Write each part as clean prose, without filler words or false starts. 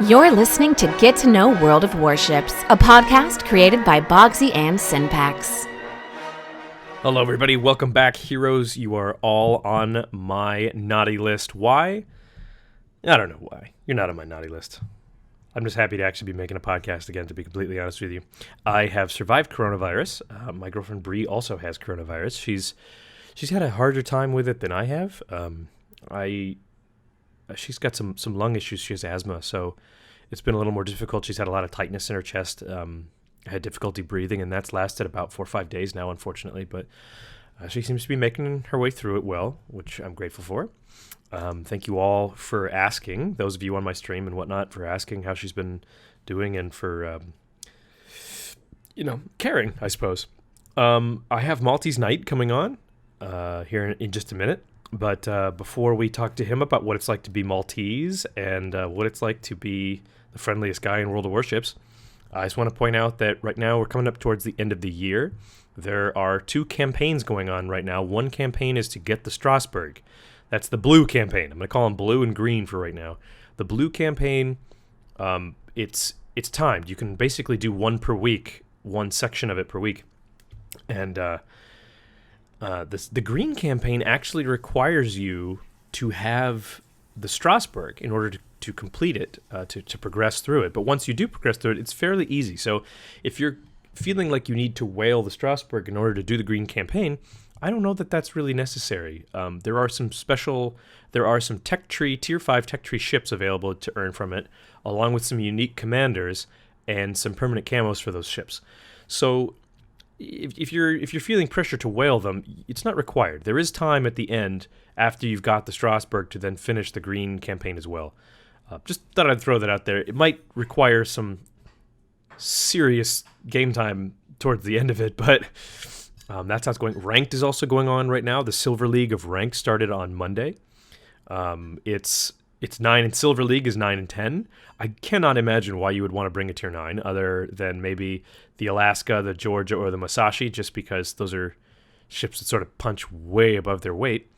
You're listening to Get to Know World of Warships, a podcast created by Boggzy and Synpax. Hello, everybody. Welcome back, heroes. You are all on my naughty list. Why? I don't know why. You're not on my naughty list. I'm just happy to actually be making a podcast again, to be completely honest with you. I have survived coronavirus. My girlfriend Bree also has coronavirus. She's had a harder time with it than I have. She's got some lung issues. She has asthma, so it's been a little more difficult. She's had a lot of tightness in her chest. I had difficulty breathing, and that's lasted about 4 or 5 days now, unfortunately. But she seems to be making her way through it well, which I'm grateful for. Thank you all for asking, those of you on my stream and whatnot, for asking how she's been doing and for, caring, I suppose. I have MalteseKnight coming on here in just a minute. But before we talk to him about what it's like to be Maltese and what it's like to be the friendliest guy in World of Warships, I just want to point out that right now we're coming up towards the end of the year. There are 2 campaigns going on right now. One campaign is to get the Strasbourg. That's the blue campaign. I'm going to call them blue and green for right now. The blue campaign, it's timed. You can basically do one per week, one section of it per week. And the green campaign actually requires you to have the Strasbourg in order to complete it, to progress through it. But once you do progress through it, it's fairly easy. So if you're feeling like you need to whale the Strasbourg in order to do the green campaign, I don't know that that's really necessary. There are some tech tree, tier 5 tech tree ships available to earn from it, along with some unique commanders and some permanent camos for those ships. So if you're feeling pressure to whale them, it's not required. There is time at the end after you've got the Strasbourg to then finish the green campaign as well. Just thought I'd throw that out there. It might require some serious game time towards the end of it, but that's how it's going. Ranked is also going on right now. The Silver League of Ranked started on Monday. It's 9 and Silver League is 9 and 10. I cannot imagine why you would want to bring a tier 9 other than maybe the Alaska, the Georgia, or the Musashi, just because those are ships that sort of punch way above their weight.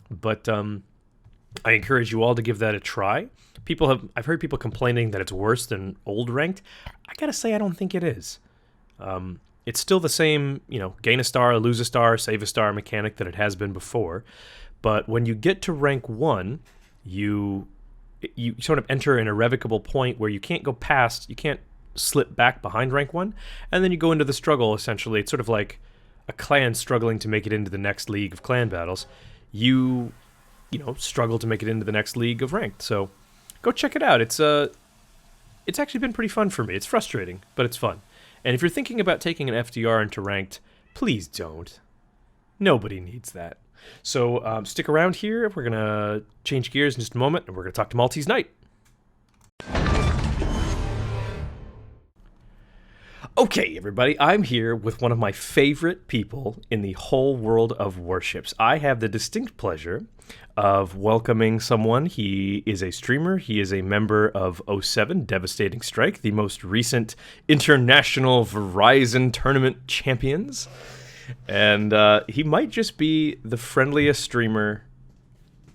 But I encourage you all to give that a try. I've heard people complaining that it's worse than old ranked. I gotta say, I don't think it is. It's still the same, gain a star, lose a star, save a star mechanic that it has been before. But when you get to rank 1, you sort of enter an irrevocable point where you can't slip back behind rank 1, and then you go into the struggle, essentially. It's sort of like a clan struggling to make it into the next league of clan battles. You struggle to make it into the next league of ranked. So go check it out. It's actually been pretty fun for me. It's frustrating, but it's fun. And if you're thinking about taking an FDR into ranked, please don't. Nobody needs that. So stick around here. We're going to change gears in just a moment, and we're going to talk to MalteseKnight. Okay, everybody, I'm here with one of my favorite people in the whole World of Warships. I have the distinct pleasure of welcoming someone. He is a streamer. He is a member of 07 Devastating Strike, the most recent international Verizon tournament champions. And he might just be the friendliest streamer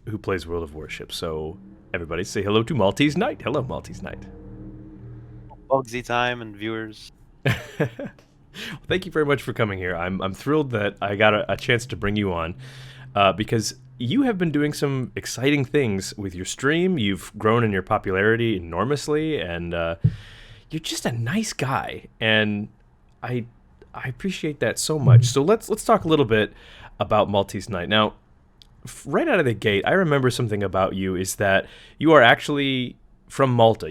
who plays World of Warships. So everybody say hello to MalteseKnight. Hello, MalteseKnight. Boggzytime and viewers. Well, thank you very much for coming here. I'm thrilled that I got a chance to bring you on because you have been doing some exciting things with your stream. You've grown in your popularity enormously, and you're just a nice guy, and I appreciate that so much. So let's talk a little bit about MalteseKnight. Now, right out of the gate, I remember something about you is that you are actually from Malta.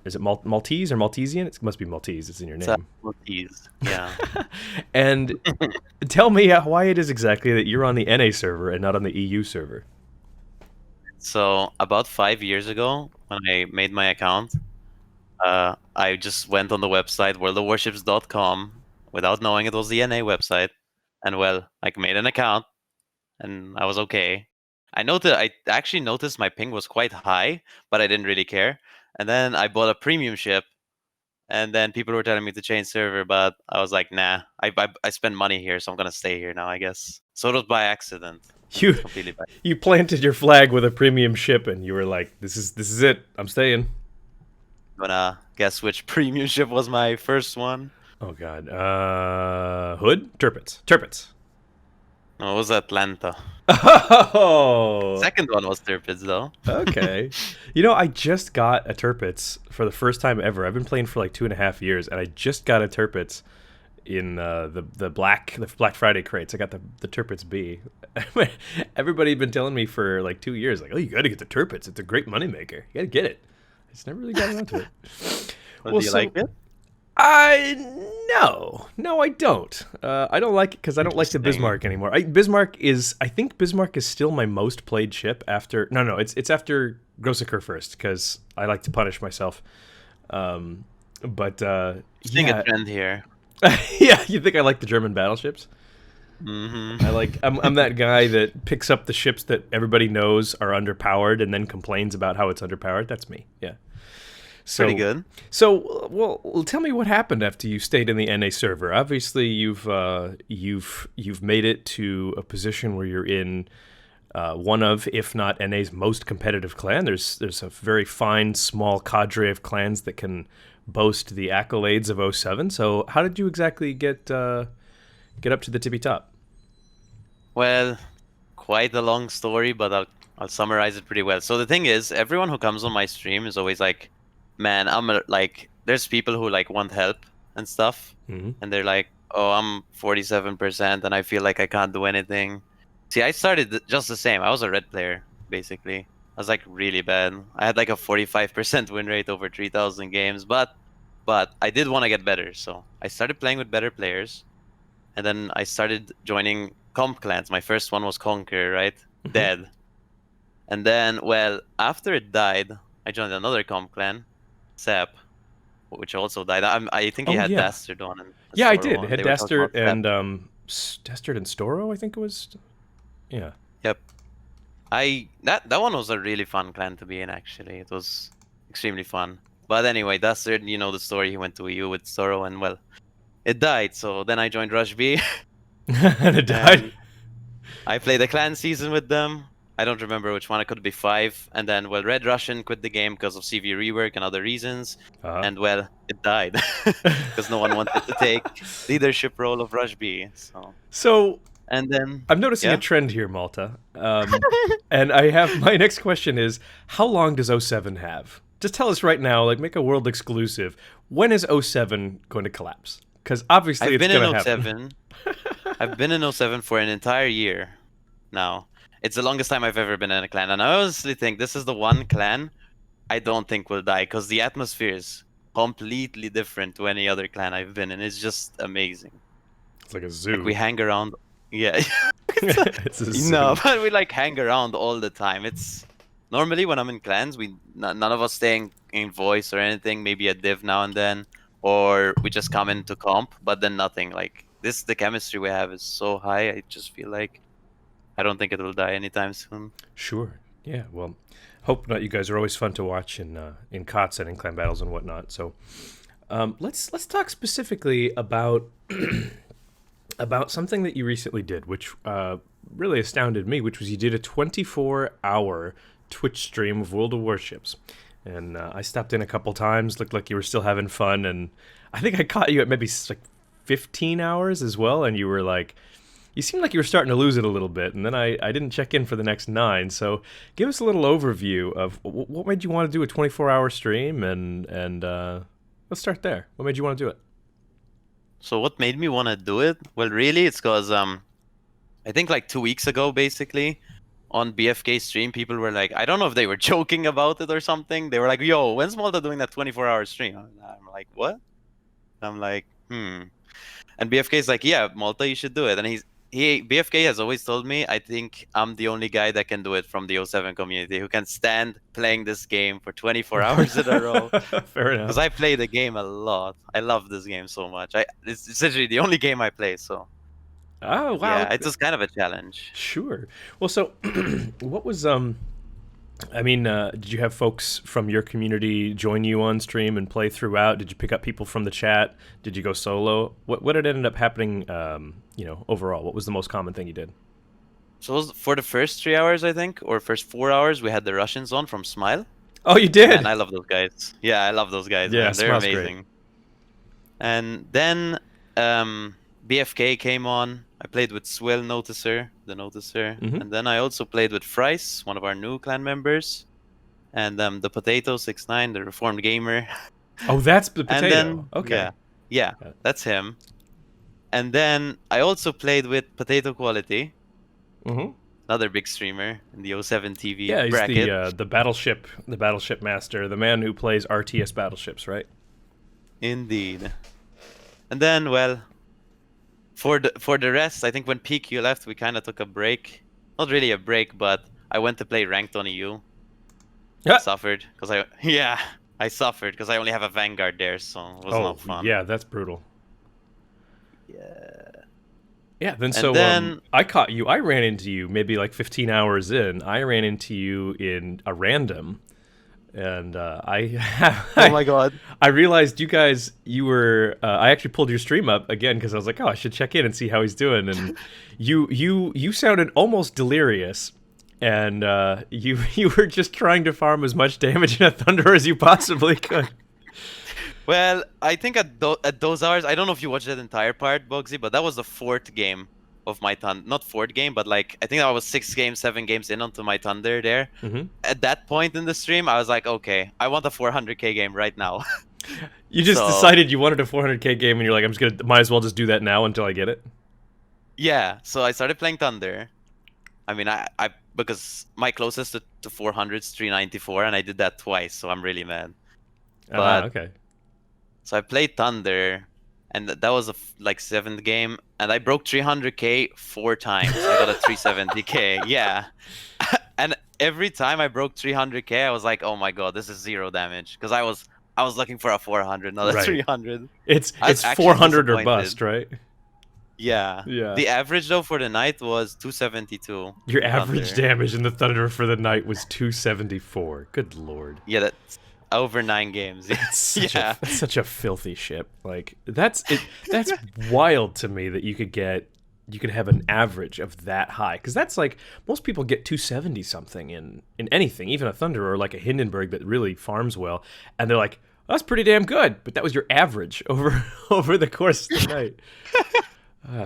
Is it Maltese or Maltesian? It must be Maltese. It's in your name. Maltese, yeah. And tell me why it is exactly that you're on the NA server and not on the EU server. So about 5 years ago, when I made my account, I just went on the website worldofwarships.com without knowing it was the NA website, and I made an account, and I was okay. I actually noticed my ping was quite high, but I didn't really care. And then I bought a premium ship, and then people were telling me to change server, but I was like, nah, I spend money here, so I'm gonna stay here now, I guess. So it was by accident. You planted your flag with a premium ship, and you were like, "This is it. I'm staying." Wanna guess which premium ship was my first one? Oh God. Hood? Turpits. Turpits. No, it was Atlanta. Oh. Second one was Tirpitz, though. Okay. You know, I just got a Turpits for the first time ever. I've been playing for like 2.5 years, and I just got a Turpits in the Black Friday crates. I got the Turpits B. Everybody had been telling me for like 2 years, like, oh, you got to get the Turpits. It's a great moneymaker. You got to get it. I just never really got into it. Do you like it? No, I don't. I don't like it because I don't like the Interesting. Bismarck anymore. I think Bismarck is still my most played ship after. No, it's after Grosseker first because I like to punish myself. Seeing a trend here. Yeah, you think I like the German battleships? Mm-hmm. I'm that guy that picks up the ships that everybody knows are underpowered and then complains about how it's underpowered. That's me. Yeah. So, Pretty good. So, well, tell me what happened after you stayed in the NA server. Obviously, you've made it to a position where you're in one of, if not NA's most competitive clan. There's a very fine, small cadre of clans that can boast the accolades of 07. So, how did you exactly get up to the tippy top? Well, quite a long story, but I'll summarize it pretty well. So the thing is, everyone who comes on my stream is always like, man, there's people who like want help and stuff, Mm-hmm. and they're like, oh, I'm 47% and I feel like I can't do anything. See, I started just the same. I was a red player, basically. I was like really bad. I had like a 45% win rate over 3,000 games, but I did want to get better, so I started playing with better players, and then I started joining comp clans. My first one was Conquer, right? Mhm. Dead. And then, well, after it died, I joined another comp clan, Sep, which also died. I think he Oh, had yeah. Dastard on. And Yeah, I Storo did. on. Had They were talking Dastard about Sep. and Dastard and Storo, I think it was. Yeah. Yep. That one was a really fun clan to be in, actually. It was extremely fun. But anyway, Dastard, you know the story. He went to EU with Storo, and well, it died. So then I joined Rush B. And it died. And I played a clan season with them. I don't remember which one. It could be 5. And then, well, Red Russian quit the game because of CV rework and other reasons. Uh-huh. And, well, it died because no one wanted to take leadership role of Rush B. So And then I'm noticing yeah? a trend here, Malta. And I have my next question is, how long does 07 have? Just tell us right now, like make a world exclusive. When is 07 going to collapse? Because obviously I've it's been going in to happen. 07. I've been in 07 for an entire year now. It's the longest time I've ever been in a clan. And I honestly think this is the one clan I don't think will die because the atmosphere is completely different to any other clan I've been in. It's just amazing. It's like a zoo. Like we hang around. Yeah. It's a zoo. No, but we like hang around all the time. It's normally when I'm in clans, none of us stay in voice or anything. Maybe a div now and then, or we just come into comp, but then nothing. Like this, the chemistry we have is so high. I just feel like I don't think it will die anytime soon. Sure. Yeah. Well, hope not. You guys are always fun to watch in COTS and in clan battles and whatnot. So, let's talk specifically about about something that you recently did, which really astounded me. Which was you did a 24-hour Twitch stream of World of Warships, and I stopped in a couple times. Looked like you were still having fun, and I think I caught you at maybe like 15 hours as well, and you were like. You seemed like you were starting to lose it a little bit, and then I didn't check in for the next 9. So give us a little overview of what made you want to do a 24-hour stream, and let's start there. What made you want to do it? So what made me want to do it? Well, really, it's because I think like 2 weeks ago, basically, on BFK stream, people were like, I don't know if they were joking about it or something. They were like, yo, when's Malta doing that 24-hour stream? I'm like, what? I'm like, And BFK is like, yeah, Malta, you should do it. And BFK has always told me, I think I'm the only guy that can do it from the 07 community who can stand playing this game for 24 hours in a row. Fair enough. Because I play the game a lot. I love this game so much. It's essentially the only game I play, so. Oh, wow. Yeah, it's just kind of a challenge. Sure. Well, so what was I mean, did you have folks from your community join you on stream and play throughout? Did you pick up people from the chat? Did you go solo? What did end up happening, overall? What was the most common thing you did? So for the first 3 hours, I think, or first 4 hours, we had the Russians on from Smile. Oh, you did? And I love those guys. Yeah, I love those guys, Yeah, man. They're Smile's amazing. great. And then BFK came on. I played with Swill Noticer, the Noticer. Mhm. And then I also played with Fryce, one of our new clan members. And the Potato 69, the Reformed Gamer. Oh, that's the And potato. then, Okay. yeah, Got it. that's him. And then I also played with Potato Quality, Mhm. another big streamer in the 07 TV Yeah, he's bracket. the battleship master, the man who plays RTS battleships, right? Indeed. And then, well, for the rest, I think when PQ left, we kind of took a break. Not really a break, but I went to play ranked on EU. Yeah. Suffered because I suffered because I only have a Vanguard there, so it was not fun. Yeah, that's brutal. Yeah. Yeah, then then- I caught you. I ran into you maybe like 15 hours in. I ran into you in a random, and Oh my god. I realized you were. I actually pulled your stream up again because I was like, oh, I should check in and see how he's doing. And you sounded almost delirious, and you were just trying to farm as much damage in a Thunder as you possibly could. Well, I think at those hours, I don't know if you watched that entire part, Boggzy, but that was the 4th game of my Thunder. Not 4th game, but like I think I was 6 games, 7 games in onto my Thunder there. Mm-hmm. At that point in the stream, I was like, okay, I want a 400k game right now. You just So- decided you wanted a 400k game, and you're like, might as well just do that now until I get it. Yeah, so I started playing Thunder. I mean, I because my closest to 400 is 394, and I did that twice, so I'm really mad. But- Okay. So I played Thunder, and that was like 7th game, and I broke 300k 4 times. I got a 370k. Yeah, and every time I broke 300k, I was like, oh my god, this is 0 damage, because I was looking for a 400, not a Right. 300. It's I was actually 400 or disappointed. bust, right? Yeah. Yeah. The average though for the night was 272. Your in average Thunder. damage in the Thunder for the night was 274. Good lord. Yeah, that's over 9 games. That's such, Yeah. that's such a filthy ship. Like that's wild to me that you could have an average of that high, because that's like most people get 270 something in anything, even a Thunder or like a Hindenburg that really farms well, and they're like, that's pretty damn good, but that was your average over the course of the night.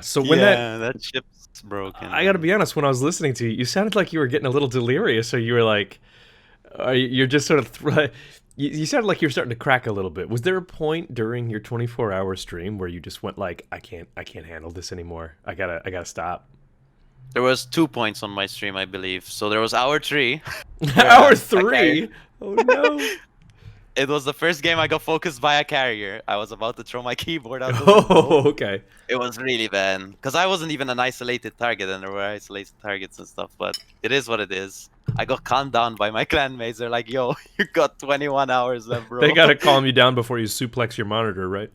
So when that ship's broken. I got to be honest, when I was listening to you, you sounded like you were getting a little delirious, or you were like, you're just sort of, you sounded like you were starting to crack a little bit. Was there a point during your 24-hour stream where you just went like, I can't handle this anymore. I gotta stop. There was 2 points on my stream, I believe. So there was hour 3. Hour a 3. carrier. Oh no. It was the first game I got focused by a carrier. I was about to throw my keyboard out the Oh, window. okay. It was really bad. Because I wasn't even an isolated target, and there were isolated targets and stuff. But it is what it is. I got calmed down by my clanmates. They're like, yo, you got 21 hours left, bro. They gotta calm you down before you suplex your monitor, right?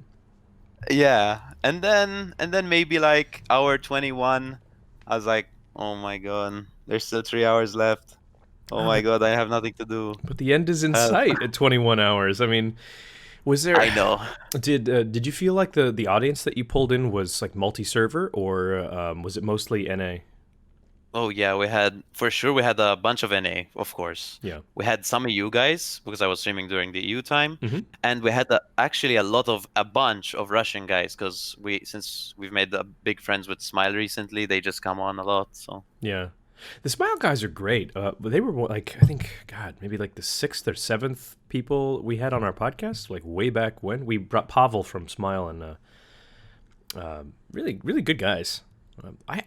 Yeah. And then maybe like hour 21, I was like, oh my god, there's still 3 hours left. Oh my god, I have nothing to do. But the end is in Help. sight at 21 hours. I mean, was there? I know. Did you feel like the audience that you pulled in was like multi-server, or was it mostly NA? Oh yeah, we had a bunch of NA, of course. Yeah. We had some EU guys because I was streaming during the EU time, Mhm. and we had actually a bunch of Russian guys because since we've made big friends with Smile recently, they just come on a lot. So Yeah. The Smile guys are great. But they were like, I think, God, maybe like the 6th or 7th people we had on our podcast, like way back when. We brought Pavel from Smile, and really, really good guys. I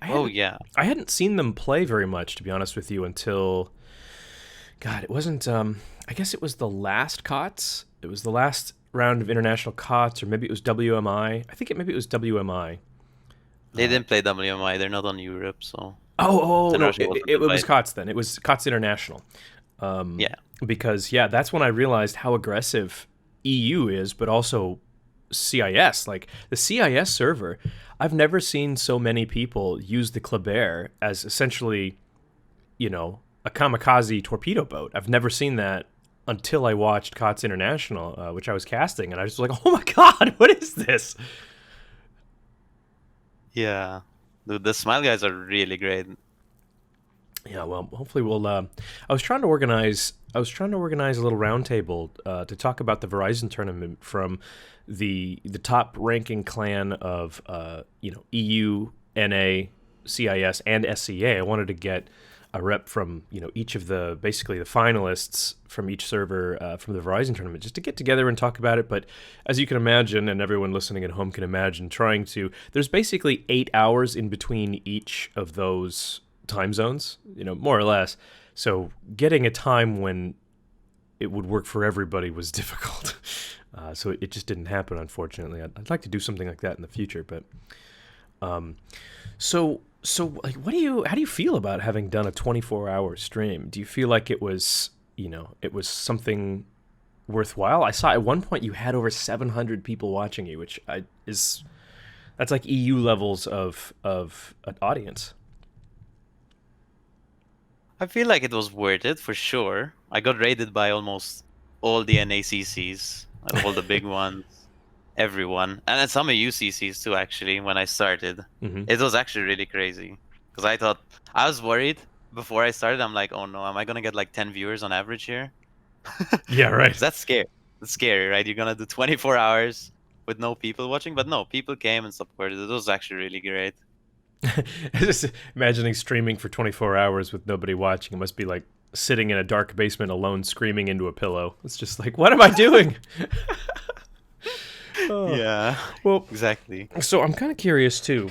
hadn't seen them play very much, to be honest with you, until, God, it wasn't, I guess it was the last COTS. It was the last round of international COTS, or maybe it was WMI. I think maybe it was WMI. they didn't play WMI. They're not on Europe, so. Oh, Then no, Russia wasn't it was invited. COTS then. It was COTS International. Yeah. Because, yeah, that's when I realized how aggressive EU is, but also CIS. Like, the CIS server, I've never seen so many people use the Kleber as essentially, a kamikaze torpedo boat. I've never seen that until I watched COTS International, which I was casting, and I was like, oh my god, what is this? Yeah. Dude, the Smile guys are really great. Yeah, well, hopefully we'll. I was trying to organize. I was trying to organize a little roundtable to talk about the Verizon tournament from the top ranking clan of EU, NA, CIS, and SCA. I wanted to get a rep from each of the basically the finalists from each server from the Verizon tournament just to get together and talk about it. But as you can imagine, and everyone listening at home can imagine, there's basically 8 hours in between each of those time zones, more or less. So getting a time when it would work for everybody was difficult. So it just didn't happen, unfortunately. I'd like to do something like that in the future, but so like, how do you feel about having done a 24-hour stream? Do you feel like it was something worthwhile? I saw at one point you had over 700 people watching you, which that's like EU levels of an audience. I feel like it was worth it for sure. I got raided by almost all the NACCs, all the big ones, everyone, and then some of UCCs too. Actually, when I started, it was actually really crazy because I was worried before I started. I'm like, oh no, am I gonna get like 10 viewers on average here? Yeah, right. That's scary. That's scary, right? You're gonna do 24 hours with no people watching, but no, people came and supported. It was actually really great. Just imagining streaming for 24 hours with nobody watching. It must be like sitting in a dark basement alone screaming into a pillow. It's just like, what am I doing? Oh. Yeah, well, exactly. So I'm kind of curious too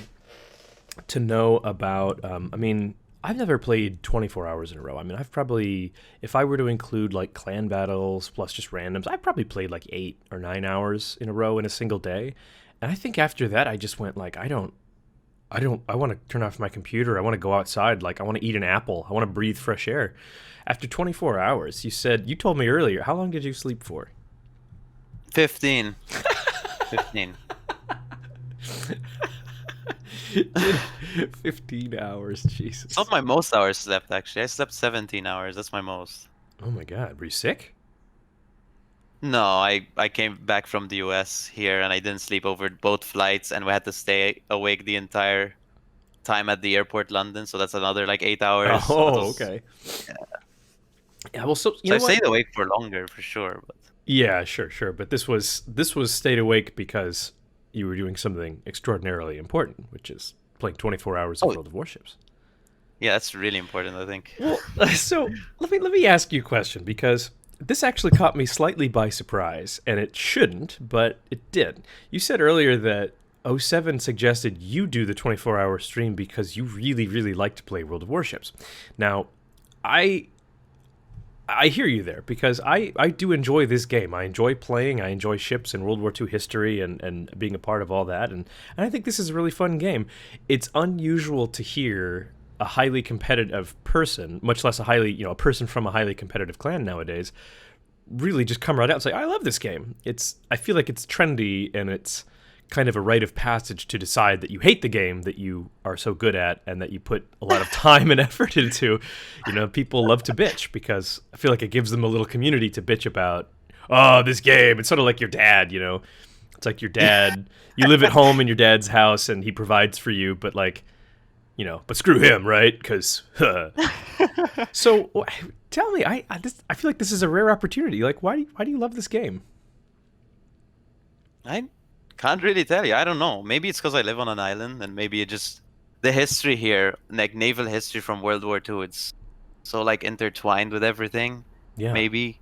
to know about I've never played 24 hours in a row. I mean, I've probably, if I were to include like clan battles plus just randoms, I've probably played like 8 or 9 hours in a row in a single day. And I think after that I just went like, I want to turn off my computer. I want to go outside. Like, I want to eat an apple. I want to breathe fresh air. After 24 hours, you told me earlier, how long did you sleep for? 15. 15. 15 hours, Jesus. It's not my most hours slept, actually. I slept 17 hours. That's my most. Oh my God. Were you sick? No, I came back from the US here and I didn't sleep over both flights and we had to stay awake the entire time at the airport London, so that's another like 8 hours. Oh, okay. Yeah, well, so I stayed awake for longer for sure, but yeah, sure. But this was stayed awake because you were doing something extraordinarily important, which is playing 24 hours of World of Warships. Yeah, that's really important, I think. Well, so let me ask you a question, because this actually caught me slightly by surprise, and it shouldn't, but it did. You said earlier that 07 suggested you do the 24-hour stream because you really, really like to play World of Warships. Now, I hear you there, because I do enjoy this game. I enjoy playing. I enjoy ships and World War II history and being a part of all that, and I think this is a really fun game. It's unusual to hear a highly competitive person, much less a person from a highly competitive clan nowadays, really just come right out and say, I love this game. I feel like it's trendy, and it's kind of a rite of passage to decide that you hate the game that you are so good at and that you put a lot of time and effort into. People love to bitch because I feel like it gives them a little community to bitch about. Oh, this game. It's sort of like your dad, It's like your dad. You live at home in your dad's house and he provides for you, but like, but screw him, right? Because, so tell me, I feel like this is a rare opportunity. Like, why do you love this game? I can't really tell you. I don't know. Maybe it's because I live on an island, and maybe it just the history here, like naval history from World War II. It's so like intertwined with everything. Yeah. Maybe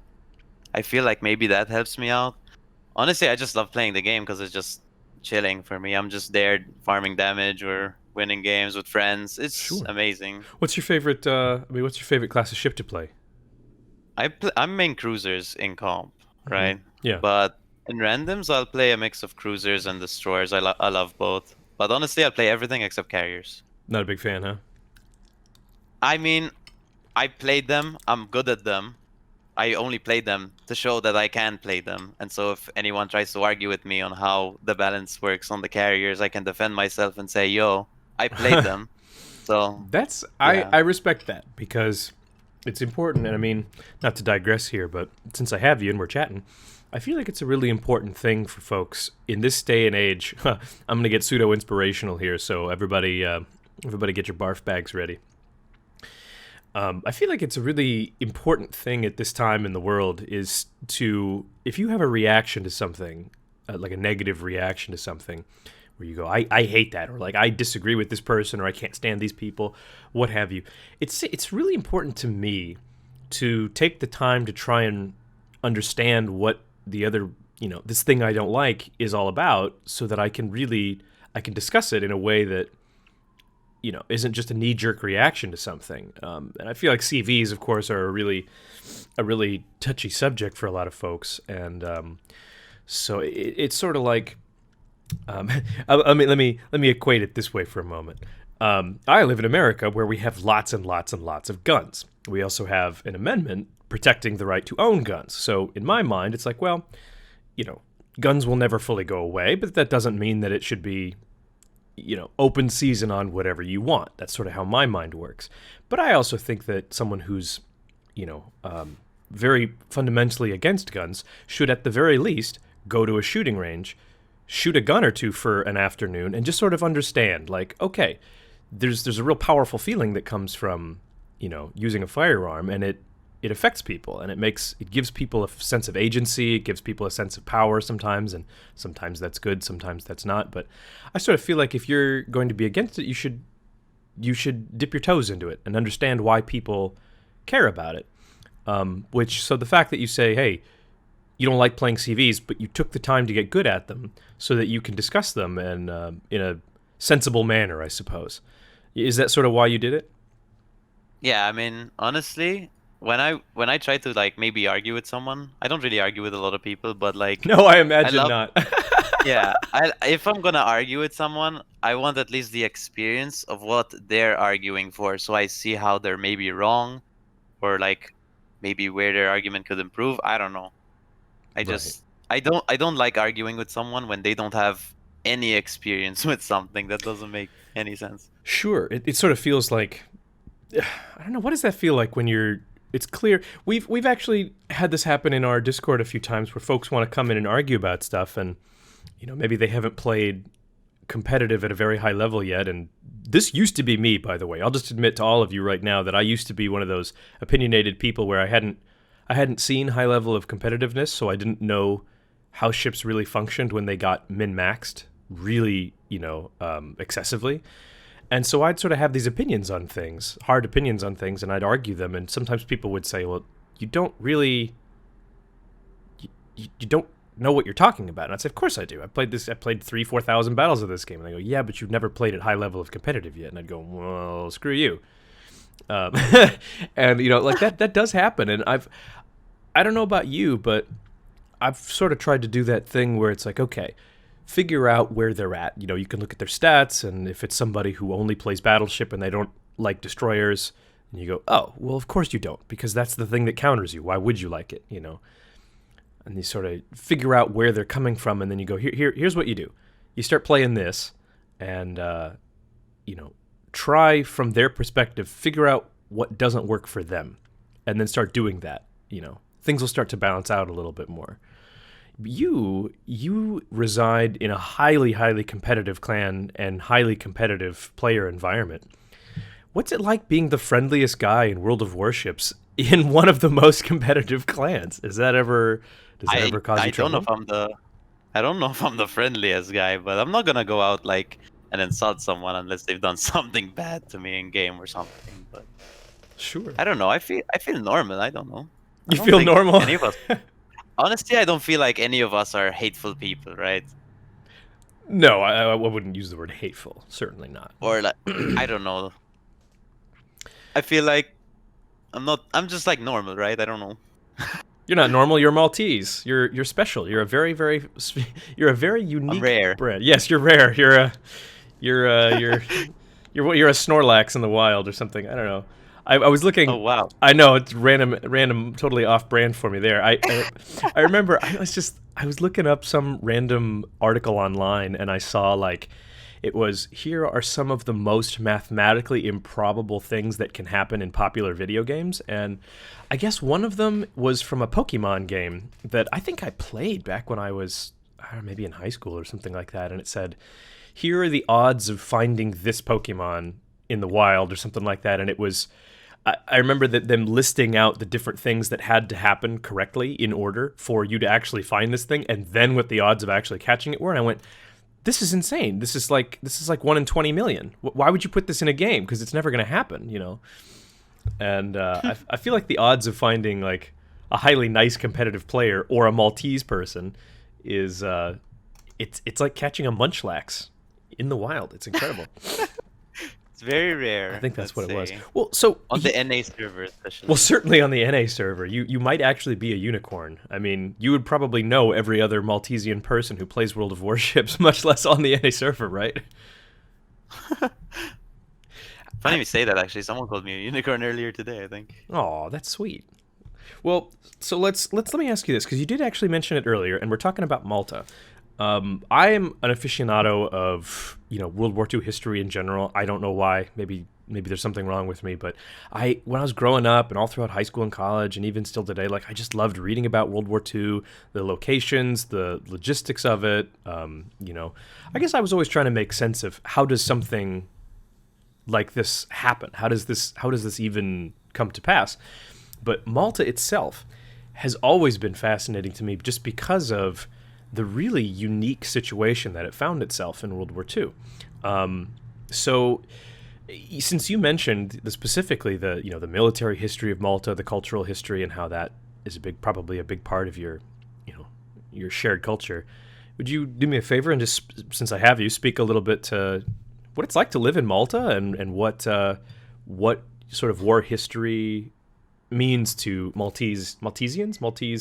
I feel like maybe that helps me out. Honestly, I just love playing the game because it's just chilling for me. I'm just there farming damage or winning games with friends. It's amazing. What's your favorite? What's your favorite class of ship to play? I'm main cruisers in comp, right? Yeah. But in randoms, I'll play a mix of cruisers and destroyers. I love both. But honestly, I'll play everything except carriers. Not a big fan, huh? I mean, I played them. I'm good at them. I only played them to show that I can play them. And so if anyone tries to argue with me on how the balance works on the carriers, I can defend myself and say, yo, I played them. So that's I respect that, because it's important. And I mean, not to digress here, but since I have you and we're chatting, I feel like it's a really important thing for folks in this day and age. I'm going to get pseudo-inspirational here, so everybody get your barf bags ready. I feel like it's a really important thing at this time in the world is to, if you have a reaction to something, like a negative reaction to something, where you go, I hate that, or like I disagree with this person, or I can't stand these people, what have you. It's really important to me to take the time to try and understand what the other, this thing I don't like is all about, so that I can discuss it in a way that isn't just a knee-jerk reaction to something. And I feel like CVs, of course, are a really touchy subject for a lot of folks. And so it's sort of like, let me equate it this way for a moment. I live in America, where we have lots and lots and lots of guns. We also have an amendment protecting the right to own guns. So in my mind, it's like, well, guns will never fully go away, but that doesn't mean that it should be open season on whatever you want. That's sort of how my mind works. But I also think that someone who's, very fundamentally against guns should at the very least go to a shooting range, shoot a gun or two for an afternoon, and just sort of understand, like, okay, there's a real powerful feeling that comes from, using a firearm, and it affects people, and it gives people a sense of agency. It gives people a sense of power sometimes, and sometimes that's good, sometimes that's not. But I sort of feel like if you're going to be against it, you should dip your toes into it and understand why people care about it. So the fact that you say, hey, you don't like playing CVs, but you took the time to get good at them so that you can discuss them and in a sensible manner, I suppose. Is that sort of why you did it? Yeah, I mean, honestly, when I try to like maybe argue with someone, I don't really argue with a lot of people, but like no, I imagine not. Yeah, if I'm gonna argue with someone, I want at least the experience of what they're arguing for, so I see how they're maybe wrong, or like maybe where their argument could improve. I don't know. I don't like arguing with someone when they don't have any experience with something. That doesn't make any sense. Sure, it sort of feels like, I don't know, what does that feel like when it's clear. We've actually had this happen in our Discord a few times, where folks want to come in and argue about stuff, and maybe they haven't played competitive at a very high level yet. And this used to be me, by the way. I'll just admit to all of you right now that I used to be one of those opinionated people where I hadn't seen high level of competitiveness, so I didn't know how ships really functioned when they got min-maxed really, excessively. And so I'd sort of have these opinions on things, hard opinions on things, and I'd argue them. And sometimes people would say, well, you don't really, you don't know what you're talking about. And I'd say, of course I do. I played 4,000 battles of this game. And they go, yeah, but you've never played at high level of competitive yet. And I'd go, well, screw you. And, like that does happen. And I don't know about you, but I've sort of tried to do that thing where it's like, okay, figure out where they're at. You can look at their stats, and if it's somebody who only plays Battleship and they don't like destroyers, and you go, oh, well, of course you don't, because that's the thing that counters you. Why would you like it, And you sort of figure out where they're coming from, and then you go, here's what you do. You start playing this, and, try from their perspective, figure out what doesn't work for them, and then start doing that. Things will start to balance out a little bit more. You reside in a highly, highly competitive clan and highly competitive player environment. What's it like being the friendliest guy in World of Warships in one of the most competitive clans? Does that ever cause you trouble? I don't know if I'm the friendliest guy, but I'm not gonna go out like and insult someone unless they've done something bad to me in game or something. But sure, I don't know. I feel normal. I don't know. You feel normal? Any of us. Honestly, I don't feel like any of us are hateful people, right? No, I wouldn't use the word hateful. Certainly not. Or like, I don't know. I feel like I'm just like normal, right? I don't know. You're not normal. You're Maltese. You're special. You're a very unique. I'm rare. Brand. Yes, you're rare. You're a Snorlax in the wild or something. I don't know. I was looking. Oh wow! I know it's random, totally off-brand for me there. I remember I was looking up some random article online, and I saw like it was, here are some of the most mathematically improbable things that can happen in popular video games, and I guess one of them was from a Pokemon game that I think I played back when I was, I don't know, maybe in high school or something like that, and it said, here are the odds of finding this Pokemon in the wild or something like that, and it was I remember that them listing out the different things that had to happen correctly in order for you to actually find this thing, and then what the odds of actually catching it were. And I went, this is insane. This is like 1 in 20 million. Why would you put this in a game? Because it's never going to happen, you know. And I feel like the odds of finding like a highly nice competitive player or a Maltese person is it's like catching a munchlax in the wild. It's incredible. It's very rare. I think that's what it was. say. Well, so On the NA server, especially. well, certainly on the NA server, you might actually be a unicorn. I mean, you would probably know every other Maltesian person who plays World of Warships, much less on the NA server, right? Funny you say that, actually. Someone called me a unicorn earlier today, I think. Oh, that's sweet. Well, so let me ask you this, because you did actually mention it earlier, and we're talking about Malta. I am an aficionado of World War II history in general. I don't know why. Maybe there's something wrong with me, but when I was growing up and all throughout high school and college and even still today, like I just loved reading about World War II, the locations, the logistics of it. I guess I was always trying to make sense of how does something like this happen? How does this even come to pass? But Malta itself has always been fascinating to me just because of the really unique situation that it found itself in World War II. So, since you mentioned specifically the military history of Malta, the cultural history, and how that is probably a big part of your shared culture, would you do me a favor and just, since I have you, speak a little bit to what it's like to live in Malta and what sort of war history means to Maltese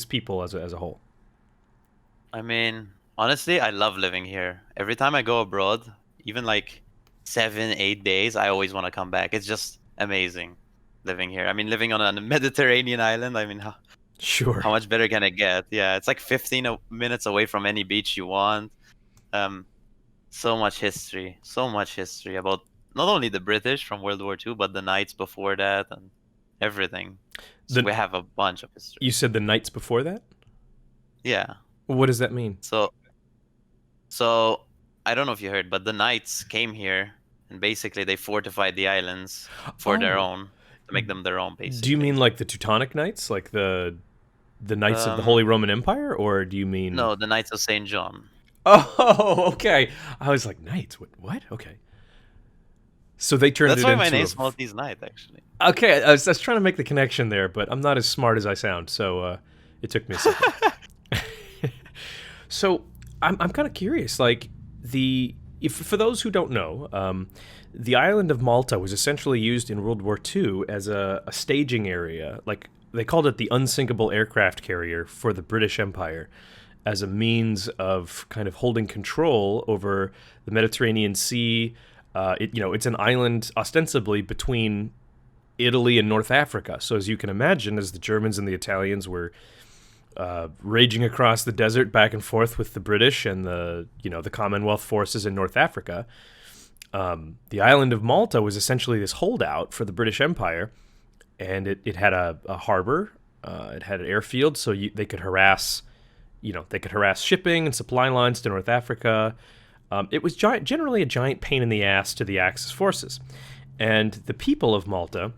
people as a whole? I mean, honestly, I love living here. Every time I go abroad, even like 7-8 days, I always want to come back. It's just amazing living here. I mean, living on a Mediterranean island, I mean, Sure. how much better can it get? Yeah, it's like 15 minutes away from any beach you want. So much history about not only the British from World War II, but the knights before that and everything. So we have a bunch of history. You said the knights before that? Yeah. What does that mean? So I don't know if you heard, but the knights came here and basically they fortified the islands for their own, to make them their own, basically. Do you mean like the Teutonic Knights, like the Knights of the Holy Roman Empire, or do you mean... No, the Knights of St. John. Oh, okay. I was like, Knights? What? Okay. So they turned That's it why into my name's MalteseKnight, actually. Okay, I was trying to make the connection there, but I'm not as smart as I sound, so it took me a second. So I'm kind of curious, like for those who don't know, the island of Malta was essentially used in World War II as a staging area. Like they called it the unsinkable aircraft carrier for the British Empire, as a means of kind of holding control over the Mediterranean Sea. It's an island ostensibly between Italy and North Africa. So as you can imagine, as the Germans and the Italians were raging across the desert back and forth with the British and the Commonwealth forces in North Africa, the island of Malta was essentially this holdout for the British Empire, and it had a harbor, it had an airfield, so they could harass shipping and supply lines to North Africa. It was generally a giant pain in the ass to the Axis forces, and the people of Malta,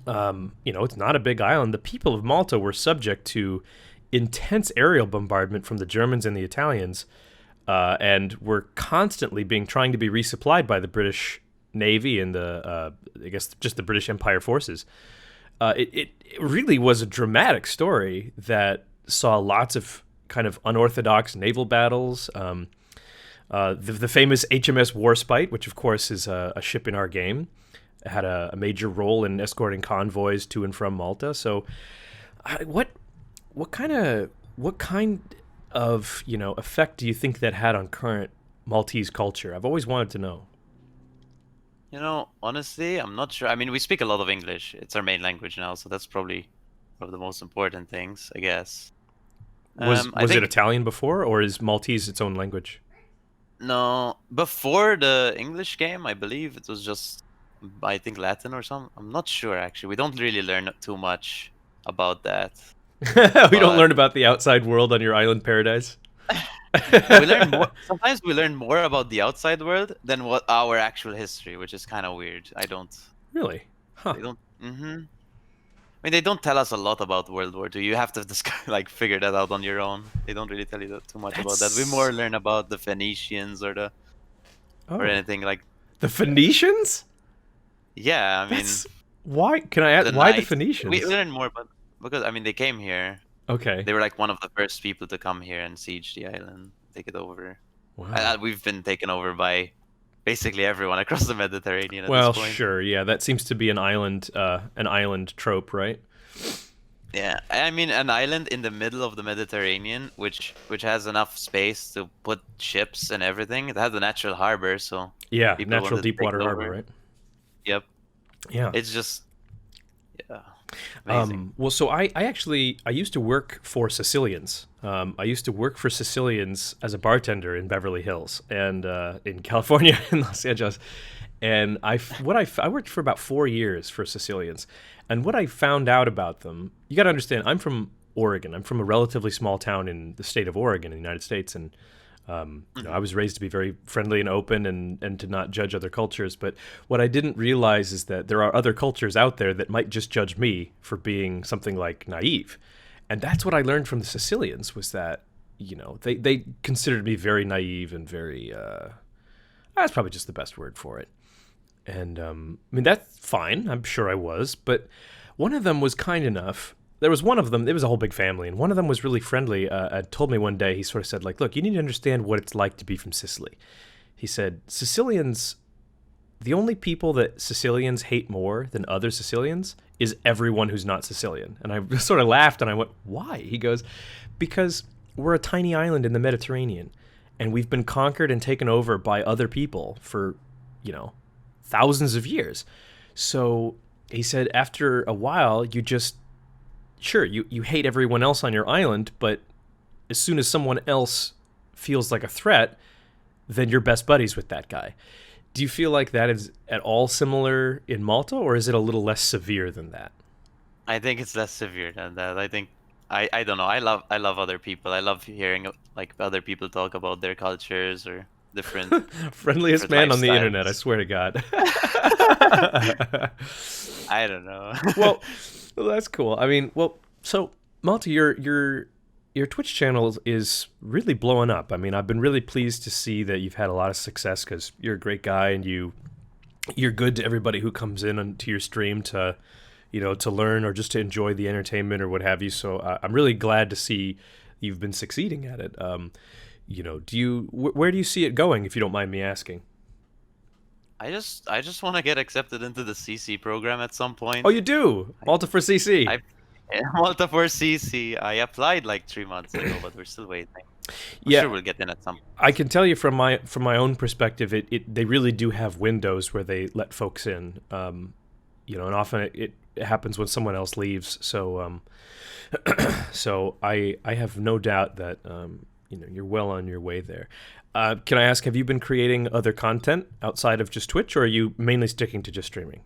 it's not a big island. The people of Malta were subject to intense aerial bombardment from the Germans and the Italians, and were constantly trying to be resupplied by the British Navy and the British Empire forces. It really was a dramatic story that saw lots of kind of unorthodox naval battles. The famous HMS Warspite, which of course is a ship in our game, had a major role in escorting convoys to and from Malta. So, what kind of effect do you think that had on current Maltese culture? I've always wanted to know. Honestly, I'm not sure. I mean, we speak a lot of English. It's our main language now, so that's probably one of the most important things, I guess. Was it Italian before, or is Maltese its own language? No, before the English game, I believe it was just, I think, Latin or something. I'm not sure, actually. We don't really learn too much about that. We don't learn about the outside world on your island paradise? We learn more. Sometimes we learn more about the outside world than what our actual history, which is kind of weird. I don't... Really? Huh. I mean, they don't tell us a lot about World War II. You have to just like figure that out on your own. They don't really tell you too much about that. We more learn about the Phoenicians or anything like. The Phoenicians? Yeah, I mean, why? Can I ask the why the knights. Phoenicians? We learn more about because I mean they came here. Okay. They were like one of the first people to come here and siege the island, take it over. Wow. We've been taken over by basically everyone across the Mediterranean at Well, this point. sure, yeah, that seems to be an island trope, right? Yeah, I mean an island in the middle of the Mediterranean, which has enough space to put ships and everything. It has a natural harbor, so Yeah, people natural wanted to deep take water it harbor, over. right? Yep. Yeah. It's just amazing. Well, so I used to work for Sicilians. I used to work for Sicilians as a bartender in Beverly Hills and in California, in Los Angeles. And I worked for about 4 years for Sicilians. And what I found out about them, you got to understand, I'm from Oregon. I'm from a relatively small town in the state of Oregon in the United States. And you know, I was raised to be very friendly and open and to not judge other cultures. But what I didn't realize is that there are other cultures out there that might just judge me for being something like naive. And that's what I learned from the Sicilians was that, you know, they considered me very naive and very, that's probably just the best word for it. And I mean, that's fine. I'm sure I was. But one of them was kind enough. There was one of them, it was a whole big family, and one of them was really friendly. Told me one day, he sort of said, like, look, you need to understand what it's like to be from Sicily. He said, Sicilians, the only people that Sicilians hate more than other Sicilians is everyone who's not Sicilian. And I sort of laughed, and I went, why? He goes, because we're a tiny island in the Mediterranean, and we've been conquered and taken over by other people for, you know, thousands of years. So he said, after a while, you just, sure, you hate everyone else on your island, but as soon as someone else feels like a threat, then you're best buddies with that guy. Do you feel like that is at all similar in Malta, or is it a little less severe than that? I think it's less severe than that. I think I don't know. I love other people. I love hearing like other people talk about their cultures or different Friendliest man on the internet, I swear to God. I don't know. Well, that's cool. I mean, well, so Malta, your Twitch channel is really blowing up. I mean, I've been really pleased to see that you've had a lot of success because you're a great guy and you're good to everybody who comes in to your stream to, you know, to learn or just to enjoy the entertainment or what have you. So I'm really glad to see you've been succeeding at it. You know, where do you see it going, if you don't mind me asking? I just want to get accepted into the CC program at some point. Oh, you do? Malta for CC. Malta for CC. I applied like 3 months ago, but we're still waiting. I'm sure we'll get in at some point. I can tell you from my own perspective, they really do have windows where they let folks in. You know, and often it happens when someone else leaves. So so I have no doubt that you know, you're well on your way there. Can I ask, have you been creating other content outside of just Twitch, or are you mainly sticking to just streaming?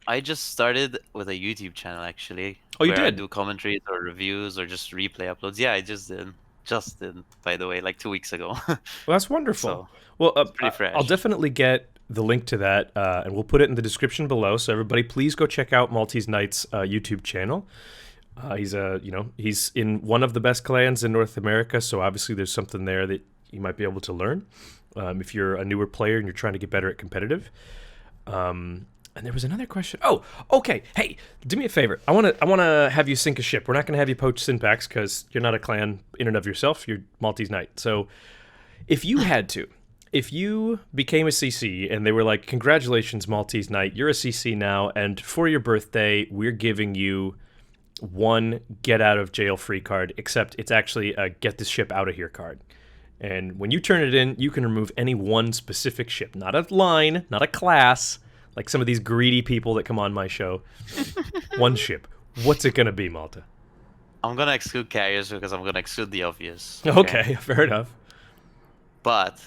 I just started with a YouTube channel, actually. Oh, you where I did? do commentaries or reviews or just replay uploads. Yeah, I just did. By the way, like 2 weeks ago. Well, that's wonderful. So, well, it's pretty fresh. I'll definitely get the link to that, and we'll put it in the description below. So everybody, please go check out MalteseKnight's YouTube channel. He's in one of the best clans in North America, so obviously there's something there that you might be able to learn if you're a newer player and you're trying to get better at competitive. And there was another question. Oh, okay. Hey, do me a favor. I want to have you sink a ship. We're not going to have you poach Synpax because you're not a clan in and of yourself. You're MalteseKnight. So if you had to, if you became a CC and they were like, congratulations, MalteseKnight, you're a CC now, and for your birthday, we're giving you one get out of jail free card, except it's actually a get this ship out of here card. And when you turn it in, you can remove any one specific ship, not a line, not a class, like some of these greedy people that come on my show. One ship. What's it going to be, Malta? I'm going to exclude carriers because I'm going to exclude the obvious. Okay, fair enough. But,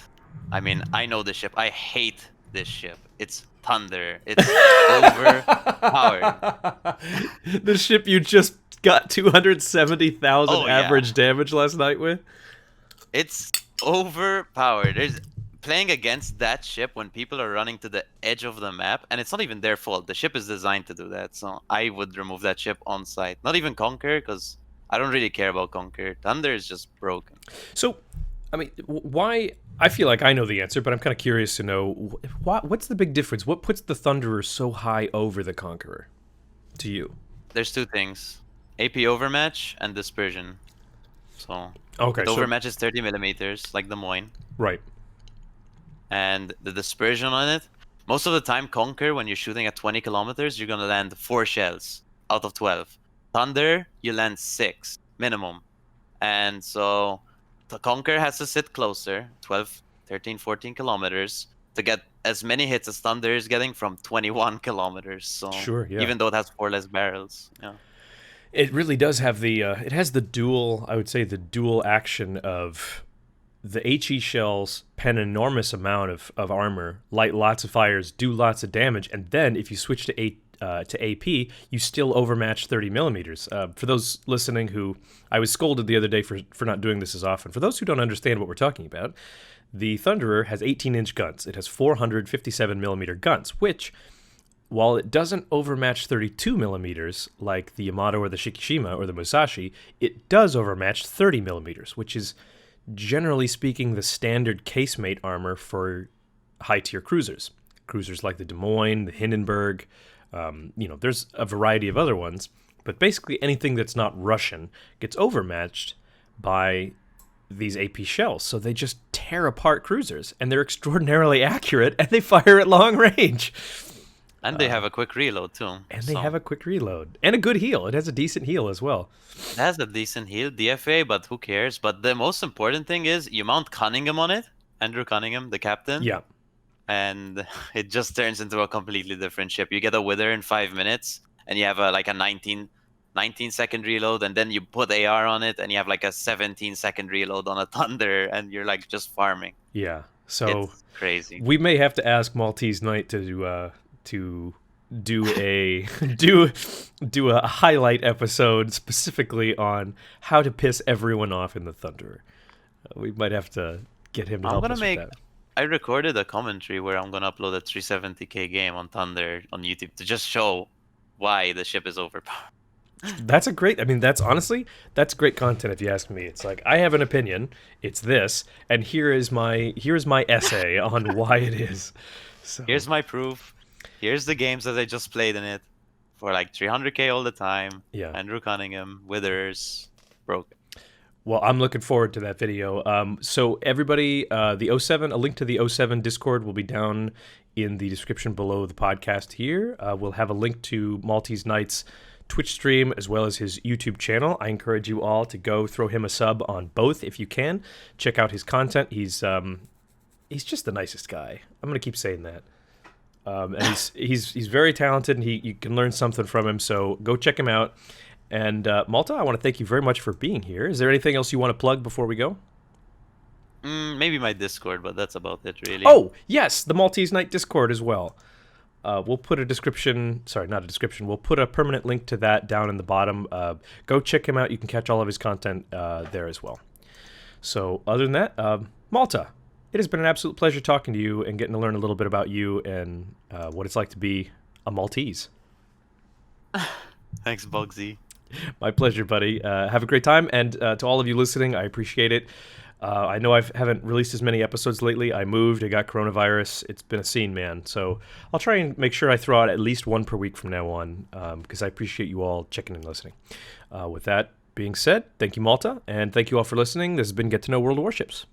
I mean, I know this ship. I hate this ship. It's Thunder. It's overpowered. The ship you just got 270,000 average damage last night with? It's overpowered. playing against that ship when people are running to the edge of the map, and it's not even their fault. The ship is designed to do that, so I would remove that ship on site. Not even Conquer, because I don't really care about Conquer. Thunder is just broken. So, I mean, why? I feel like I know the answer, but I'm kind of curious to know what's the big difference? What puts the Thunderer so high over the Conqueror to you? There's two things: AP overmatch and dispersion. So Okay, the overmatch is 30 millimeters, like the Moine. Right. And the dispersion on it, most of the time, Conquer, when you're shooting at 20 kilometers, you're gonna land 4 shells out of 12. Thunder, you land 6 minimum. And so the Conquer has to sit closer, 12, 13, 14 kilometers, to get as many hits as Thunder is getting from 21 kilometers. So Sure, yeah. even though it has 4 less barrels. Yeah. It really does have the it has the dual, I would say, the dual action of the HE shells pen an enormous amount of armor, light lots of fires, do lots of damage, and then if you switch to AP, you still overmatch 30 millimeters. For those listening who, I was scolded the other day for not doing this as often. For those who don't understand what we're talking about, the Thunderer has 18-inch guns. It has 457 millimeter guns, which, while it doesn't overmatch 32 millimeters like the Yamato or the Shikishima or the Musashi, it does overmatch 30 millimeters, which is, generally speaking, the standard casemate armor for high-tier cruisers. Cruisers like the Des Moines, the Hindenburg, there's a variety of other ones, but basically anything that's not Russian gets overmatched by these AP shells, so they just tear apart cruisers, and they're extraordinarily accurate, and they fire at long range. And they have a quick reload too. And they have a quick reload. And a good heal. It has a decent heal as well. It has a decent heal, DFA, but who cares? But the most important thing is you mount Cunningham on it. Andrew Cunningham, the captain. Yeah. And it just turns into a completely different ship. You get a Wither in 5 minutes, and you have a 19-second reload, and then you put AR on it, and you have like a 17-second reload on a Thunder, and you're like just farming. Yeah. So it's crazy. We may have to ask MalteseKnight to do a do a highlight episode specifically on how to piss everyone off in the Thunderer. We might have to get him to help us with that. I recorded a commentary where I'm gonna upload a 370k game on Thunder on YouTube to just show why the ship is overpowered. That's that's great content if you ask me. It's like, I have an opinion, it's this, and here's my essay on why it is. So here's my proof. Here's the games that I just played in it for like 300k all the time. Yeah. Andrew Cunningham, Withers, broken. Well, I'm looking forward to that video. So everybody, the 07, a link to the 07 Discord will be down in the description below the podcast here. We'll have a link to MalteseKnight's Twitch stream as well as his YouTube channel. I encourage you all to go throw him a sub on both if you can. Check out his content. He's just the nicest guy. I'm gonna keep saying that. And he's very talented, and you can learn something from him. So go check him out. And Malta, I want to thank you very much for being here. Is there anything else you want to plug before we go? Maybe my Discord, but that's about it, really. Oh, yes, the MalteseKnight Discord as well. We'll put a description, sorry, not a description. We'll put a permanent link to that down in the bottom. Go check him out. You can catch all of his content there as well. So other than that, Malta, it has been an absolute pleasure talking to you and getting to learn a little bit about you and what it's like to be a Maltese. Thanks, Boggzy. My pleasure, buddy. Have a great time. And to all of you listening, I appreciate it. I know I haven't released as many episodes lately. I moved. I got coronavirus. It's been a scene, man. So I'll try and make sure I throw out at least one per week from now on because I appreciate you all checking and listening. With that being said, thank you, Malta. And thank you all for listening. This has been Get to Know World of Warships.